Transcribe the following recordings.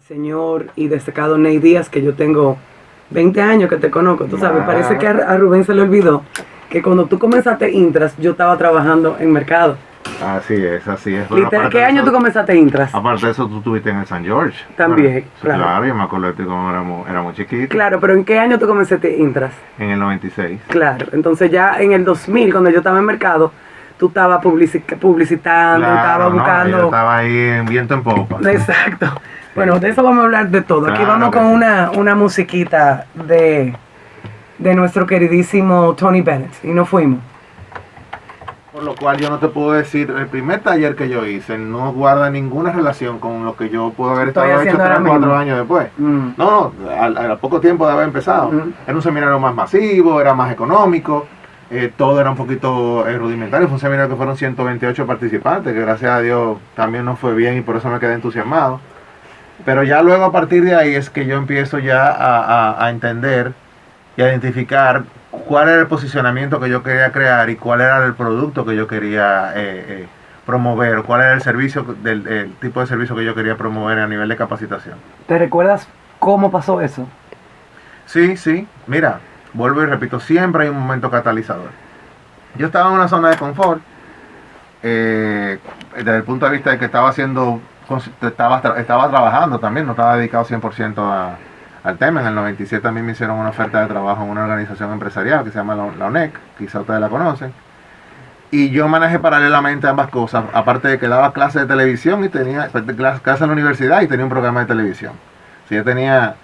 señor y destacado Ney Díaz, que yo tengo 20 años que te conozco, tú sabes, parece que a Rubén se le olvidó que cuando tú comenzaste Intras, yo estaba trabajando en mercado. Así es, así es. ¿Qué año tú comenzaste Intras? Aparte de eso, tú estuviste en el San George. También, Bueno, claro. Claro, yo me acuerdo de ti cuando éramos chiquitos. Claro, pero ¿en qué año tú comenzaste Intras? En el 96. Claro, entonces ya en el 2000, cuando yo estaba en mercado, tú estabas publicitando, estabas buscando... Yo estaba ahí en viento en popa. Exacto. Bueno, de eso vamos a hablar de todo. Aquí Claro vamos que con sí. una musiquita de nuestro queridísimo Tony Bennett. Y nos fuimos. Por lo cual yo no te puedo decir, el primer taller que yo hice no guarda ninguna relación con lo que yo puedo haber Estoy estado hecho haciendo 3 o ahora 4 mismo. años después. Mm. No, al poco tiempo de haber empezado. Era un seminario más masivo, era más económico, todo era un poquito rudimentario. Fue un seminario que fueron 128 participantes, que gracias a Dios también nos fue bien y por eso me quedé entusiasmado. Pero ya luego a partir de ahí es que yo empiezo ya a entender y a identificar cuál era el posicionamiento que yo quería crear y cuál era el producto que yo quería promover, cuál era el servicio, el tipo de servicio que yo quería promover a nivel de capacitación. ¿Te recuerdas cómo pasó eso? Sí, mira, vuelvo y repito, siempre hay un momento catalizador. Yo estaba en una zona de confort, desde el punto de vista de que estaba trabajando también, no estaba dedicado 100% al tema. En el 97 también me hicieron una oferta de trabajo en una organización empresarial que se llama la UNEC, quizá ustedes la conocen. Y yo manejé paralelamente ambas cosas, aparte de que daba clases de televisión y tenía clases en la universidad y tenía un programa de televisión. Sí, yo tenía,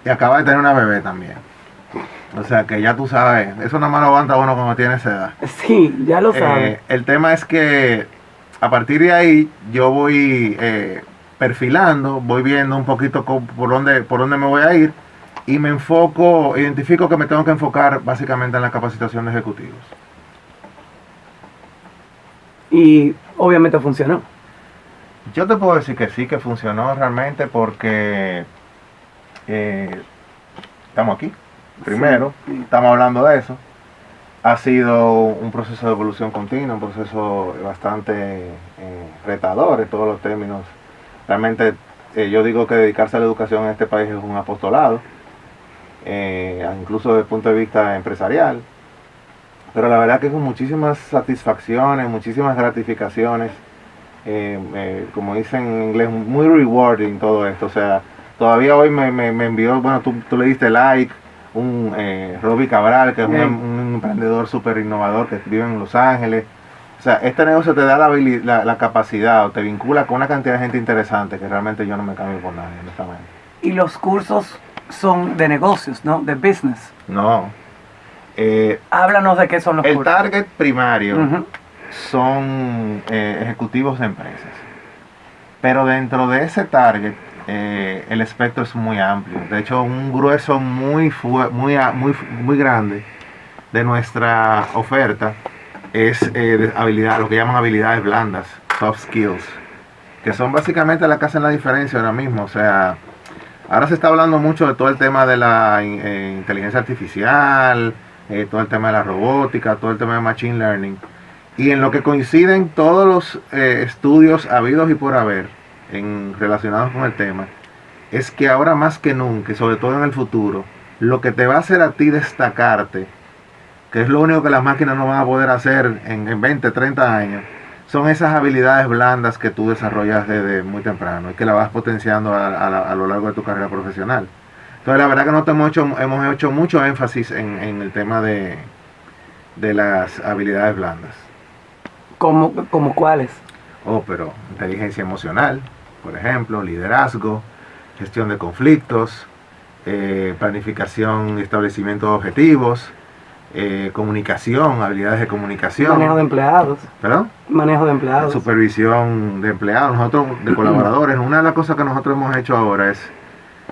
y acababa de tener una bebé también. O sea que ya tú sabes, eso nada más lo aguanta uno cuando tiene esa edad. Sí, ya lo sabes. El tema es que a partir de ahí yo voy perfilando, voy viendo un poquito por dónde me voy a ir y me identifico que me tengo que enfocar básicamente en la capacitación de ejecutivos. Y obviamente funcionó. Yo te puedo decir que sí, que funcionó realmente porque estamos aquí. Primero, Sí. estamos hablando de eso. Ha sido un proceso de evolución continua, un proceso bastante retador en todos los términos. Realmente yo digo que dedicarse a la educación en este país es un apostolado, incluso desde el punto de vista empresarial. Pero la verdad que con muchísimas satisfacciones, muchísimas gratificaciones, como dicen en inglés, muy rewarding todo esto. O sea, todavía hoy me envió, bueno, tú le diste like, Robbie Cabral, que es un emprendedor súper innovador que vive en Los Ángeles. O sea, este negocio te da la capacidad o te vincula con una cantidad de gente interesante que realmente yo no me cambio por nadie, honestamente. Y los cursos son de negocios, ¿no? De business. No. Háblanos de qué son los El cursos. target primario son ejecutivos de empresas. Pero dentro de ese target, el espectro es muy amplio. De hecho, un grueso muy grande de nuestra oferta es lo que llaman habilidades blandas, soft skills, que son básicamente las que hacen la diferencia ahora mismo. O sea, ahora se está hablando mucho de todo el tema de la inteligencia artificial, todo el tema de la robótica, todo el tema de machine learning, y en lo que coinciden todos los estudios habidos y por haber relacionados con el tema, es que ahora más que nunca, y sobre todo en el futuro, lo que te va a hacer a ti destacarte, que es lo único que las máquinas no van a poder hacer en 20, 30 años, son esas habilidades blandas que tú desarrollas desde muy temprano y que la vas potenciando a lo largo de tu carrera profesional. Entonces la verdad que nosotros hemos hecho mucho énfasis en el tema de las habilidades blandas. ¿Cómo cuáles? Pero inteligencia emocional, por ejemplo, liderazgo, gestión de conflictos, planificación y establecimiento de objetivos, comunicación, habilidades de comunicación. Manejo de empleados. ¿Perdón? Manejo de empleados. Supervisión de empleados, nosotros, de colaboradores. Una de las cosas que nosotros hemos hecho ahora es,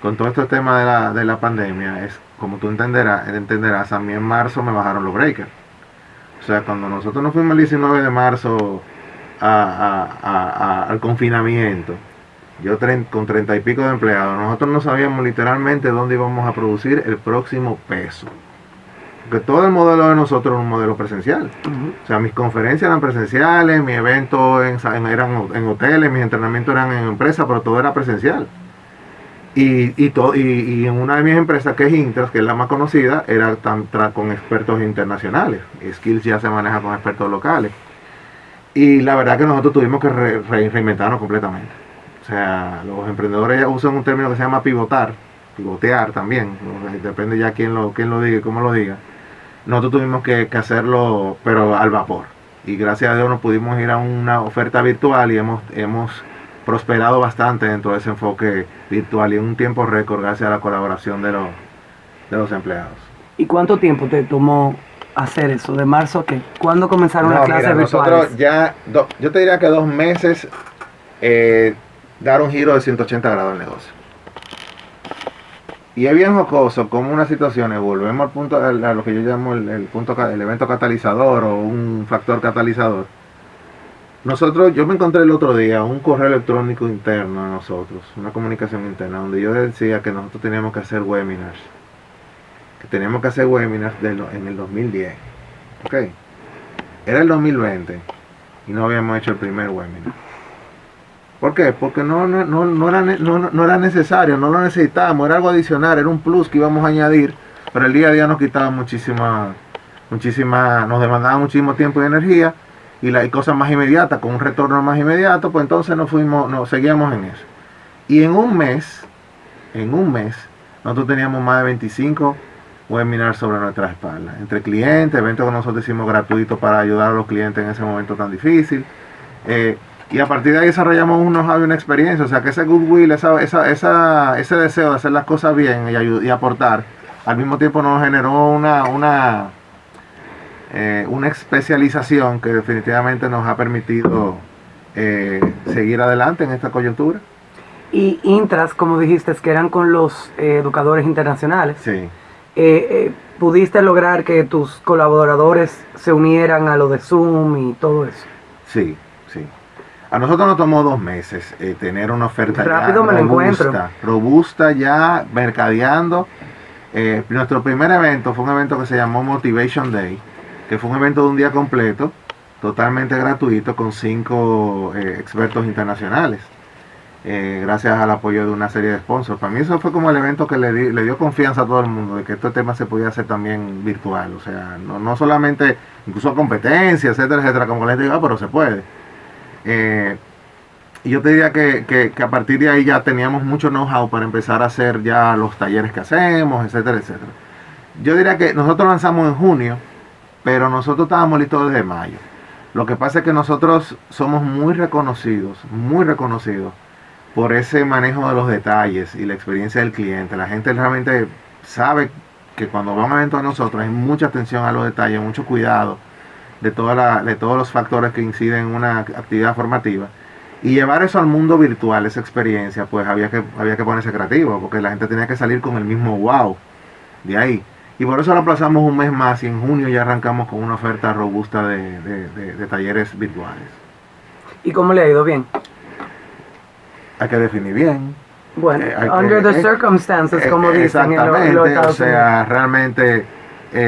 con todo este tema de la pandemia, es, como tú entenderás, a mí en marzo me bajaron los breakers. O sea, cuando nosotros nos fuimos el 19 de marzo al confinamiento, yo con 30 y pico de empleados, nosotros no sabíamos literalmente dónde íbamos a producir el próximo peso. Porque todo el modelo de nosotros era un modelo presencial. O sea, mis conferencias eran presenciales, mis eventos eran en hoteles, mis entrenamientos eran en empresas, pero todo era presencial. y en una de mis empresas, que es Intras, que es la más conocida, era con expertos internacionales. Skills ya se maneja con expertos locales. Y la verdad que nosotros tuvimos que reinventarnos completamente. O sea, los emprendedores ya usan un término que se llama pivotear también. Depende ya quién lo diga y cómo lo diga. Nosotros tuvimos que hacerlo, pero al vapor. Y gracias a Dios nos pudimos ir a una oferta virtual y hemos prosperado bastante dentro de ese enfoque virtual y en un tiempo récord gracias a la colaboración de los empleados. ¿Y cuánto tiempo te tomó hacer eso? ¿De marzo a qué? ¿Cuándo comenzaron las clases virtuales? Nosotros ya, yo te diría que 2 meses dar un giro de 180 grados al negocio. Y es bien jocoso como una situación, volvemos al punto, a lo que yo llamo el evento catalizador o un factor catalizador. Yo me encontré el otro día un correo electrónico interno a nosotros, una comunicación interna, donde yo decía que nosotros teníamos que hacer webinars. En el 2010. Ok. Era el 2020 y no habíamos hecho el primer webinar. ¿Por qué? Porque no era necesario, no lo necesitábamos, era algo adicional, era un plus que íbamos a añadir, pero el día a día nos quitaba nos demandaba muchísimo tiempo y energía y cosas más inmediatas, con un retorno más inmediato, pues entonces seguíamos en eso. Y en un mes, nosotros teníamos más de 25 webinars sobre nuestra espalda, entre clientes, eventos que nosotros hicimos gratuitos para ayudar a los clientes en ese momento tan difícil. Y a partir de ahí desarrollamos una experiencia, o sea que ese goodwill, ese deseo de hacer las cosas bien y aportar, al mismo tiempo nos generó una especialización que definitivamente nos ha permitido seguir adelante en esta coyuntura. Y Intras, como dijiste, que eran con los educadores internacionales. Sí. ¿Pudiste lograr que tus colaboradores se unieran a lo de Zoom y todo eso? Sí. A nosotros nos tomó 2 meses tener una oferta rápido ya robusta, ya mercadeando. Nuestro primer evento fue un evento que se llamó Motivation Day, que fue un evento de un día completo, totalmente gratuito, con 5 expertos internacionales, gracias al apoyo de una serie de sponsors. Para mí eso fue como el evento que le dio confianza a todo el mundo, de que este tema se podía hacer también virtual, o sea, no solamente, incluso competencia, etcétera, como les digo, pero se puede. Y yo te diría que a partir de ahí ya teníamos mucho know-how para empezar a hacer ya los talleres que hacemos, etcétera. Yo diría que nosotros lanzamos en junio, pero nosotros estábamos listos desde mayo. Lo que pasa es que nosotros somos muy reconocidos por ese manejo de los detalles y la experiencia del cliente. La gente realmente sabe que cuando va a un evento de nosotros hay mucha atención a los detalles, mucho cuidado de todos los factores que inciden en una actividad formativa, y llevar eso al mundo virtual, esa experiencia, pues había que ponerse creativo, porque la gente tenía que salir con el mismo wow de ahí, y por eso lo aplazamos un mes más y en junio ya arrancamos con una oferta robusta de talleres virtuales. ¿Y cómo le ha ido? Bien. Hay que definir bien. Bueno, under the circumstances, como dicen exactamente, o sea, realmente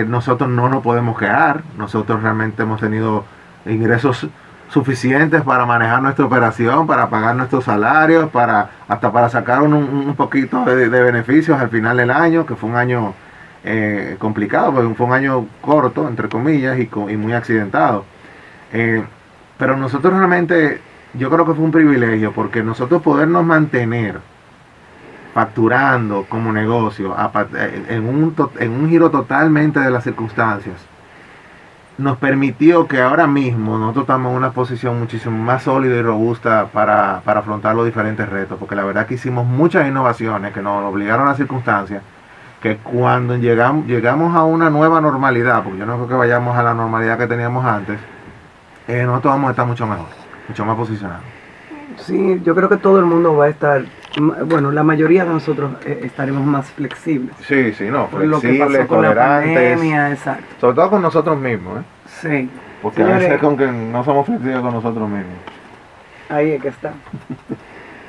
nosotros no nos podemos quejar. Nosotros realmente hemos tenido ingresos suficientes para manejar nuestra operación, para pagar nuestros salarios, hasta para sacar un poquito de beneficios al final del año, que fue un año complicado, porque fue un año corto, entre comillas, y muy accidentado. Pero nosotros realmente, yo creo que fue un privilegio, porque nosotros podernos mantener facturando como negocio en un giro totalmente de las circunstancias, nos permitió que ahora mismo nosotros estamos en una posición muchísimo más sólida y robusta para afrontar los diferentes retos, porque la verdad que hicimos muchas innovaciones que nos obligaron a las circunstancias, que cuando llegamos a una nueva normalidad, porque yo no creo que vayamos a la normalidad que teníamos antes, nosotros vamos a estar mucho mejor, mucho más posicionados. Sí, yo creo que todo el mundo va a estar, bueno, la mayoría de nosotros estaremos más flexibles. Sí, no, por lo que pasó con tolerantes, la pandemia, exacto. Sobre todo con nosotros mismos, Sí. Porque a veces con que no somos flexibles con nosotros mismos. Ahí es que está.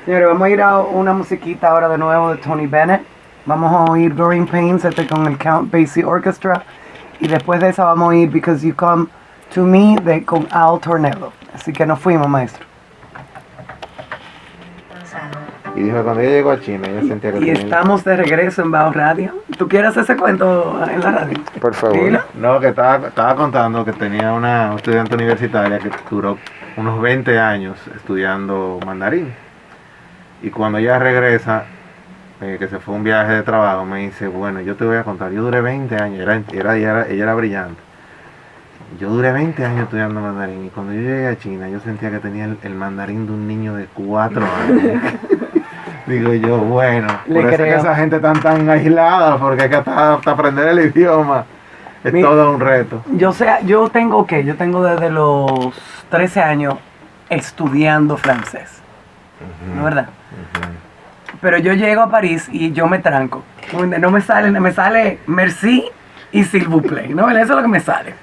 Señores, vamos a ir a una musiquita ahora de nuevo de Tony Bennett. Vamos a oír Growing Pains con el Count Basie Orchestra. Y después de esa vamos a oír Because You Come to Me con Al Tornello. Así que nos fuimos, maestro. Y dijo que cuando ella llegó a China, ella sentía que Y estamos de regreso en Bao Radio. ¿Tú quieres ese cuento en la radio? Por favor. Dilo. No, que estaba contando que tenía una estudiante universitaria que duró unos 20 años estudiando mandarín. Y cuando ella regresa, que se fue a un viaje de trabajo, me dice, bueno, yo te voy a contar, yo duré 20 años, ella era brillante. Yo duré 20 años estudiando mandarín y cuando yo llegué a China yo sentía que tenía el mandarín de un niño de 4 años. Digo yo, bueno, Le por eso es que creo. esa gente tan aislada, porque es que hasta aprender el idioma es Mi- todo un reto. Yo tengo desde los 13 años estudiando francés, ¿no es verdad? Pero yo llego a París y yo me tranco. No me sale merci y s'il vous plaît, ¿no? Eso es lo que me sale.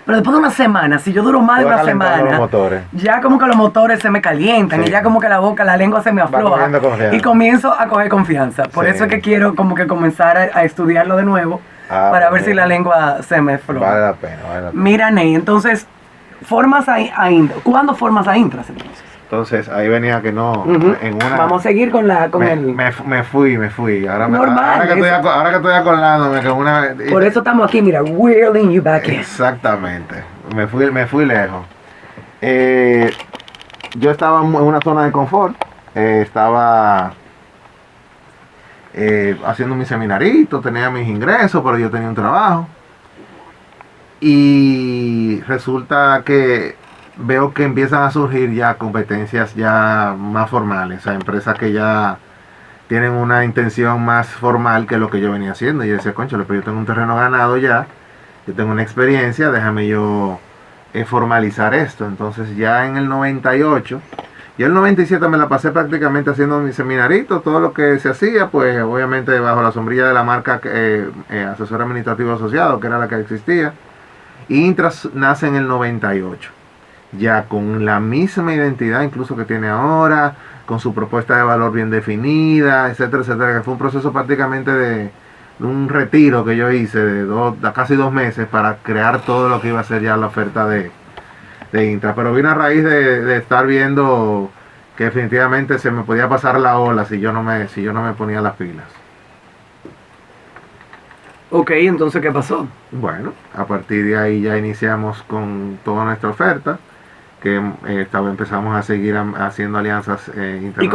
Pero después de una semana, si yo duro más de Tú vas una calentando semana, los motores. ya como que los motores se me calientan Sí. y ya como que la lengua se me afloja cogiendo confianza. y comienzo a coger confianza. Por Sí. eso es que quiero como que comenzar a estudiarlo de nuevo para ver bueno. si la lengua se me afloja. Vale la pena, vale la pena. Mira, Ney, entonces, formas a Intras. ¿Cuándo formas a Intras entonces? Entonces ahí venía que no, Ujú. en una... Vamos a seguir con el... me fui. Ahora, Normal, ahora, que eso. ahora que estoy acordándome que una... Por eso estamos aquí, mira, wheeling you back in. Exactamente. Me fui lejos. Yo estaba en una zona de confort. Estaba haciendo mi seminarito, tenía mis ingresos, pero yo tenía un trabajo. Y resulta que veo que empiezan a surgir ya competencias ya más formales, o sea, empresas que ya tienen una intención más formal que lo que yo venía haciendo. Y yo decía, conchale, pero yo tengo un terreno ganado ya, yo tengo una experiencia, déjame yo formalizar esto. Entonces ya en el 98, yo el 97 me la pasé prácticamente haciendo mi seminarito, todo lo que se hacía, pues obviamente bajo la sombrilla de la marca Asesor Administrativo Asociado, que era la que existía. Y Intras nace en el 98, ya con la misma identidad incluso que tiene ahora, con su propuesta de valor bien definida, etcétera, etcétera, que fue un proceso prácticamente de un retiro que yo hice de casi 2 meses para crear todo lo que iba a ser ya la oferta de Intras. Pero vino a raíz de estar viendo que definitivamente se me podía pasar la ola si yo no me ponía las pilas. Ok, entonces, ¿qué pasó? Bueno, a partir de ahí ya iniciamos con toda nuestra oferta, que empezamos a seguir haciendo alianzas internacionales. Y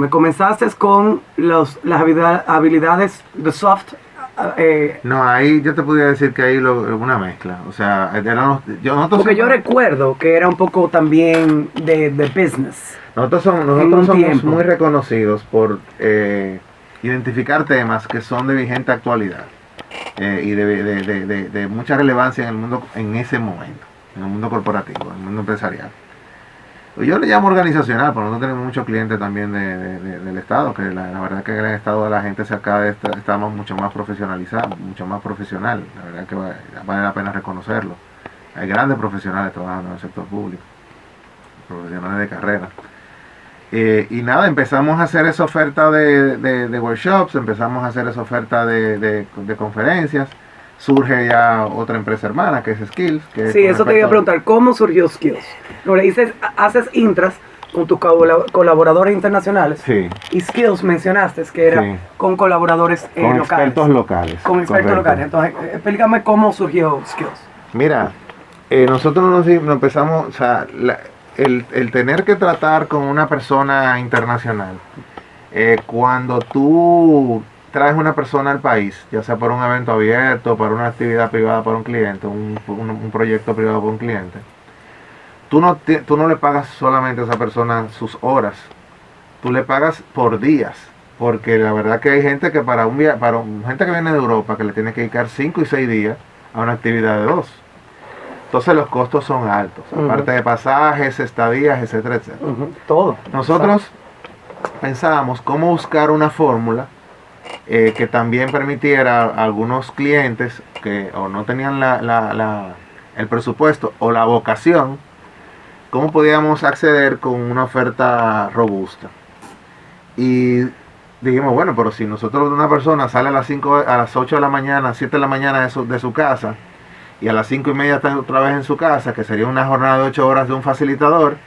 comenzaste con las habilidades de soft. No, ahí yo te podría decir que ahí una mezcla, o sea, Porque yo recuerdo que era un poco también de business. nosotros en un somos tiempo. muy reconocidos por identificar temas que son de vigente actualidad y de mucha relevancia en el mundo en ese momento, en el mundo corporativo, en el mundo empresarial. Yo le llamo organizacional, pero nosotros tenemos muchos clientes también del Estado, que la verdad que en el Estado la gente estamos mucho más profesionalizados, mucho más profesional, la verdad que vale la pena reconocerlo. Hay grandes profesionales trabajando en el sector público, profesionales de carrera. Y nada, empezamos a hacer esa oferta de workshops, empezamos a hacer esa oferta de conferencias. Surge ya otra empresa hermana que es Skills. Que Sí, eso te iba a preguntar, ¿cómo surgió Skills? Ahora haces Intras con tus colaboradores internacionales. Sí, Y Skills mencionaste que era Sí. con colaboradores con locales. expertos locales. Con expertos correcto. locales. Entonces, explícame cómo surgió Skills. Mira, nosotros nos empezamos, o sea, el tener que tratar con una persona internacional, cuando tú traes una persona al país, ya sea por un evento abierto, para una actividad privada para un cliente, un proyecto privado para un cliente, tú no le pagas solamente a esa persona sus horas, tú le pagas por días, porque la verdad que hay gente que gente que viene de Europa que le tiene que dedicar 5 y 6 días a una actividad de 2. Entonces los costos son altos, aparte de pasajes, estadías, etcétera, etcétera. Todo. Nosotros pensábamos cómo buscar una fórmula que también permitiera a algunos clientes que o no tenían el presupuesto o la vocación, cómo podíamos acceder con una oferta robusta. Y dijimos, bueno, pero si nosotros una persona sale a las 8 de la mañana, 7 de la mañana de su casa, y a las 5:30 está otra vez en su casa, que sería una jornada de 8 horas de un facilitador,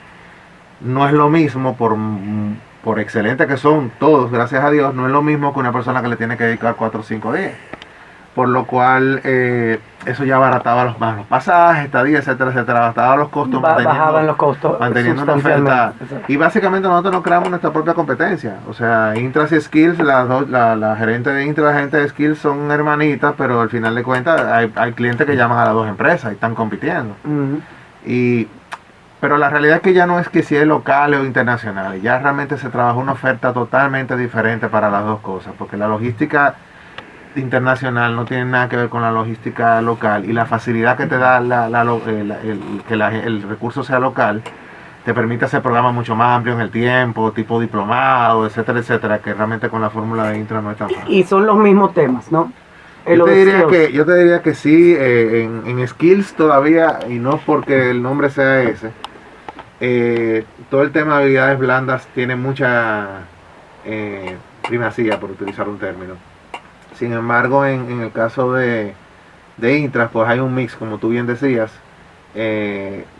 no es lo mismo, por excelente que son todos, gracias a Dios, no es lo mismo que una persona que le tiene que dedicar 4 o 5 días. Por lo cual, eso ya abarataba los pasajes, estadías, etcétera, etcétera, abarataba los costos, bajaban los costos manteniendo una oferta. Y básicamente nosotros nos creamos nuestra propia competencia. O sea, Intras y Skills, la gerente de Intras y la gerente de Skills son hermanitas, pero al final de cuentas hay clientes que llaman a las dos empresas y están compitiendo. Pero la realidad es que ya no es que si es local o internacional, ya realmente se trabaja una oferta totalmente diferente para las dos cosas, porque la logística internacional no tiene nada que ver con la logística local, y la facilidad que te da que el recurso sea local te permite hacer programas mucho más amplios en el tiempo, tipo diplomado, etcétera, etcétera, que realmente con la fórmula de Intra no es tan fácil. Y son los mismos temas, ¿no? Yo te diría que sí, en Skills todavía, y no porque el nombre sea ese, todo el tema de habilidades blandas tiene mucha primacía, por utilizar un término. Sin embargo, en el caso de Intras, pues hay un mix, como tú bien decías, de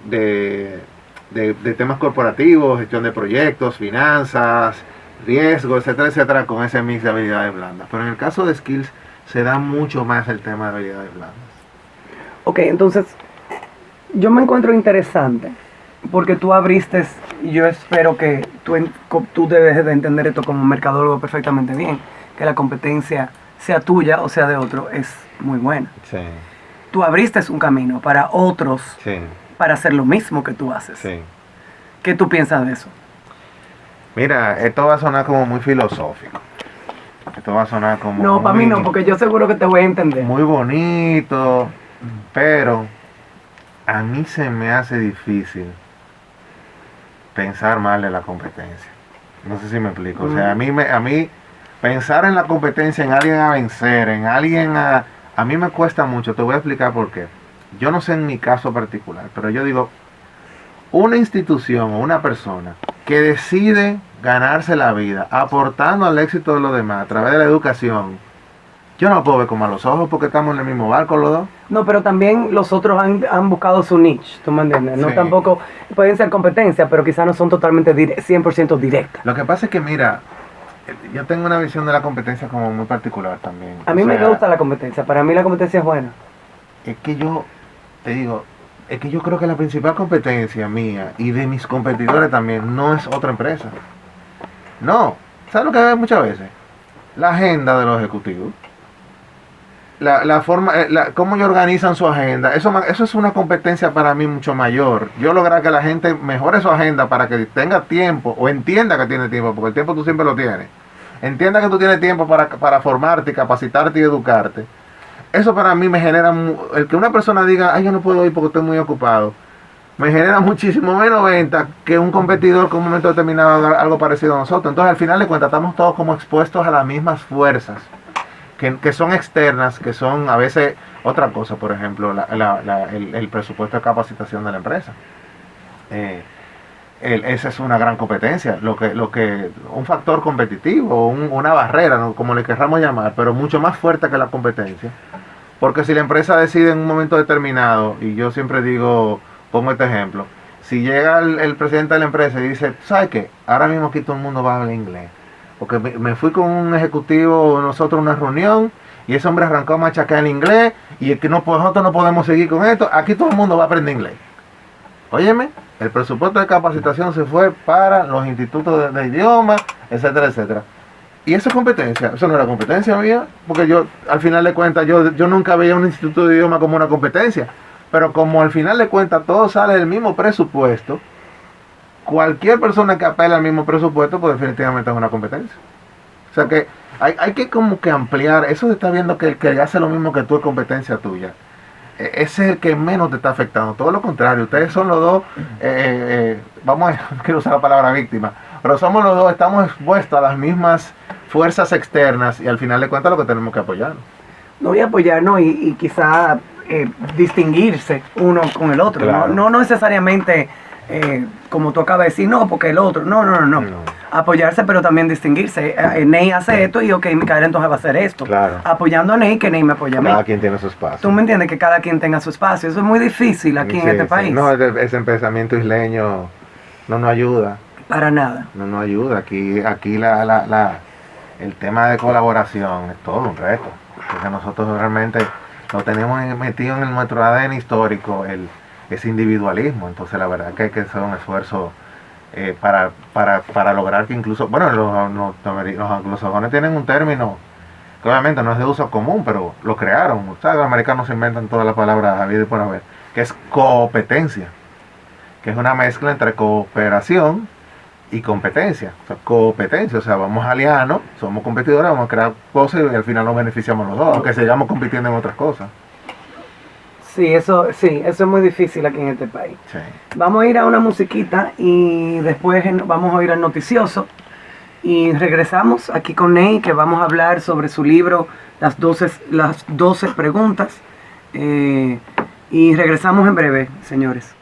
temas corporativos, gestión de proyectos, finanzas, riesgo, etcétera, etcétera, con ese mix de habilidades blandas. Pero en el caso de Skills se da mucho más el tema de habilidades blandas. Ok, entonces, yo me encuentro interesante, porque tú abriste, y yo espero que tú debes de entender esto como mercadólogo perfectamente bien, que la competencia, sea tuya o sea de otro, es muy buena. Sí. Tú abriste un camino para otros, Sí. para hacer lo mismo que tú haces. Sí. ¿Qué tú piensas de eso? Mira, esto va a sonar como muy filosófico. Esto va a sonar como... No, para mí no, porque yo seguro que te voy a entender. Muy bonito, pero a mí se me hace difícil pensar mal de la competencia. No sé si me explico. O sea, a mí pensar en la competencia, en alguien a vencer, en alguien a mí me cuesta mucho. Te voy a explicar por qué. Yo no sé en mi caso particular, pero yo digo, una institución o una persona que decide ganarse la vida aportando al éxito de los demás a través de la educación, yo no lo puedo ver con malos ojos porque estamos en el mismo barco los dos. No, pero también los otros han buscado su niche, ¿tú me entiendes? No, Sí. tampoco pueden ser competencias, pero quizás no son totalmente 100% directas. Lo que pasa es que, mira, yo tengo una visión de la competencia como muy particular también. A mí O me sea, gusta la competencia, para mí la competencia es buena. Es que yo, te digo, es que yo creo que la principal competencia mía y de mis competidores también no es otra empresa. No, ¿sabes lo que veo muchas veces? La agenda de los ejecutivos. La forma, cómo ellos organizan su agenda, eso es una competencia para mí mucho mayor. Yo lograr que la gente mejore su agenda para que tenga tiempo, o entienda que tiene tiempo, porque el tiempo tú siempre lo tienes. Entienda que tú tienes tiempo para formarte, capacitarte y educarte. Eso para mí me genera, el que una persona diga, ay, yo no puedo ir porque estoy muy ocupado, me genera muchísimo menos venta que un competidor que en un momento determinado haga algo parecido a nosotros. Entonces al final de cuentas estamos todos como expuestos a las mismas fuerzas. Que son externas, que son a veces otra cosa, por ejemplo, el presupuesto de capacitación de la empresa. Esa es una gran competencia, un factor competitivo, una barrera, ¿no? Como le querramos llamar, pero mucho más fuerte que la competencia. Porque si la empresa decide en un momento determinado, y yo siempre digo, pongo este ejemplo, si llega el presidente de la empresa y dice, ¿sabes qué? Ahora mismo aquí todo el mundo va a hablar inglés. Porque me fui con un ejecutivo, nosotros, a una reunión, y ese hombre arrancó a machacar el inglés, y es que nosotros no podemos seguir con esto, aquí todo el mundo va a aprender inglés. Óyeme, el presupuesto de capacitación se fue para los institutos de idiomas, etcétera, etcétera. Y eso es competencia, eso no era competencia mía, porque yo, al final de cuentas, yo nunca veía un instituto de idioma como una competencia, pero como al final de cuentas todo sale del mismo presupuesto, cualquier persona que apela al mismo presupuesto, pues definitivamente es una competencia. O sea que hay que como que ampliar, eso de estar viendo que el que hace lo mismo que tú es competencia tuya. Ese es el que menos te está afectando, todo lo contrario, ustedes son los dos, vamos a, no quiero usar la palabra víctima, pero somos los dos, estamos expuestos a las mismas fuerzas externas y al final de cuentas lo que tenemos que apoyarnos. No voy a apoyarnos y quizá distinguirse uno con el otro, Claro. no necesariamente como tú acabas de decir, no, porque el otro, no. Apoyarse, pero también distinguirse. Ney hace esto y ok, Micaela entonces va a hacer esto. Claro. Apoyando a Ney, que Ney me apoya a mí. Cada quien tiene su espacio. Tú me entiendes que cada quien tenga su espacio. Eso es muy difícil aquí en este país. No, ese pensamiento isleño no nos ayuda. Para nada. No nos ayuda. Aquí el tema de colaboración es todo un reto. Porque nosotros realmente lo tenemos metido en nuestro ADN histórico, ese individualismo. Entonces la verdad que hay que hacer un esfuerzo para lograr que incluso, bueno, los anglosajones tienen un término que obviamente no es de uso común, pero lo crearon. ¿Sabes? Los americanos inventan todas las palabras habidas y por haber, que es competencia, que es una mezcla entre cooperación y competencia. O sea, competencia, o sea, vamos a aliarnos, somos competidores, vamos a crear cosas y al final nos beneficiamos los dos, aunque sigamos compitiendo en otras cosas. Sí, eso es muy difícil aquí en este país. Sí. Vamos a ir a una musiquita y después vamos a ir al noticioso. Y regresamos aquí con Ney, que vamos a hablar sobre su libro, las 12 preguntas. Y regresamos en breve, señores.